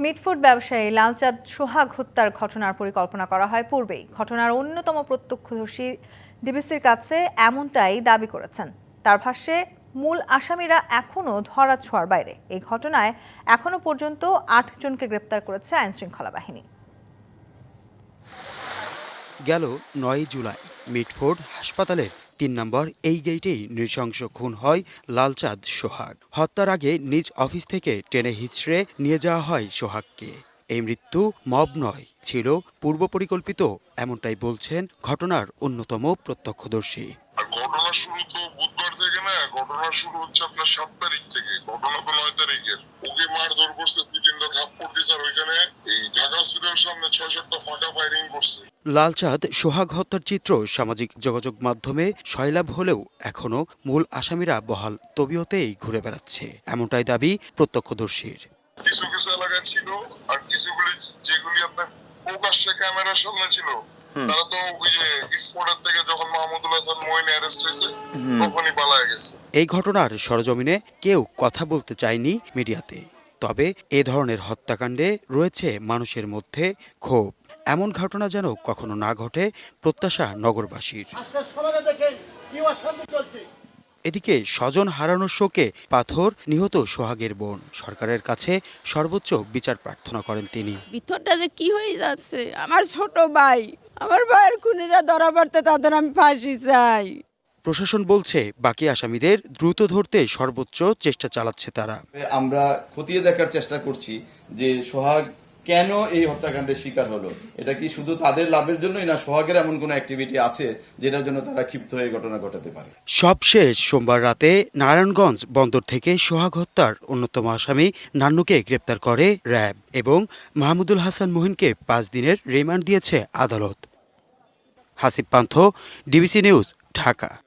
মিটফুড ব্যবসায়ী লালচাঁদ সোহাগ হত্যার ঘটনার পরিকল্পনা করা হয় পূর্বেই। ঘটনার অন্যতম প্রত্যক্ষদর্শী ডিবিসির কাছে এমনটাই দাবি করেছেন। তার ভাষ্যে মূল আসামিরা এখনও ধরাছোঁয়ার বাইরে। এই ঘটনায় এখনো পর্যন্ত ৮ জনকে গ্রেপ্তার করেছে আইনশৃঙ্খলা বাহিনী। গেল ৯ জুলাই মিটফোর্ড হাসপাতালের ৩ নম্বর এই গেটেই নৃশংস খুন হয় লালচাঁদ সোহাগ। হত্যার আগে নিজ অফিস থেকে টেনে হিচড়ে নিয়ে যাওয়া হয় সোহাগকে। এই মৃত্যু মব নয়, ছিল পূর্ব পরিকল্পিত, এমনটাই বলছেন ঘটনার অন্যতম প্রত্যক্ষদর্শী। ঘটনা শুরু তো বুধবার থেকে না, ঘটনা শুরু হচ্ছে আপনার ৭ তারিখ থেকে। ঘটনা তো ৯ তারিখের। ওকে মারধর করছে, ২-৩টা থাপ্পড় দিছে, আর ওইখানে এই ঢাকা হসপিটালের সামনে ৬-৭টা ফাঁকা ফায়ারিং করছে। লালচাঁদ সোহাগ হত্যার চিত্র সামাজিক যোগাযোগ মাধ্যমে সয়লাভ হলেও এখনো মূল আসামিরা বহাল তবিয়তেই ঘুরে বেড়াচ্ছে, এমনটাই দাবি প্রত্যক্ষদর্শীর। কিছু কিছু এলাকায় ছিল, আর কিছুগুলি যেগুলি আপনার প্রকাশ্যে ক্যামেরার সামনে ছিল, তারা তো ওই যে স্পটের থেকে যখন মাহমুদুল হাসান মঈন অ্যারেস্ট হয়েছে তখনই পালায় গেছে। এই ঘটনার সরজমিনে কেউ কথা বলতে চায়নি মিডিয়াতে। তবে এ ধরনের হত্যাকাণ্ডে রয়েছে মানুষের মধ্যে ক্ষোভ। এমন ঘটনা যেন কখনো না ঘটে, প্রত্যাশা নগরবাসীর। এদিকে স্বজন হারানোর শোকে পাথর নিহত সোহাগের বোন। সরকারের কাছে সর্বোচ্চ বিচার প্রার্থনা করেন তিনি। ভিতরটা যে কি হয়ে যাচ্ছে, আমার ছোট ভাই, আমার ভাইয়ের খুনিরা ধরা পড়তে তাদের আমি ফাঁসি চাই। প্রশাসন বলছে বাকি আসামিদের দ্রুত ধরতে সর্বোচ্চ চেষ্টা চালাচ্ছে তারা। আমরা খতিয়ে দেখার চেষ্টা করছি যে সোহাগ কেন এই হত্যাকাণ্ডের শিকার হলো। এটা কি শুধু তাদের লাভের জন্যই, না সোহাগের এমন কোনো অ্যাক্টিভিটি আছে যেটার জন্য তারা ক্ষিপ্ত হয়ে ঘটনা ঘটাতে পারে। সবশেষ সোমবার রাতে নারায়ণগঞ্জ বন্দর থেকে সোহাগ হত্যার অন্যতম আসামি নান্নুকে গ্রেপ্তার করে র্যাব এবং মাহমুদুল হাসান মঈনকে ৫ দিনের রিমান্ড দিয়েছে আদালত। হাসিব পান্থ, ডিবিসি নিউজ, ঢাকা।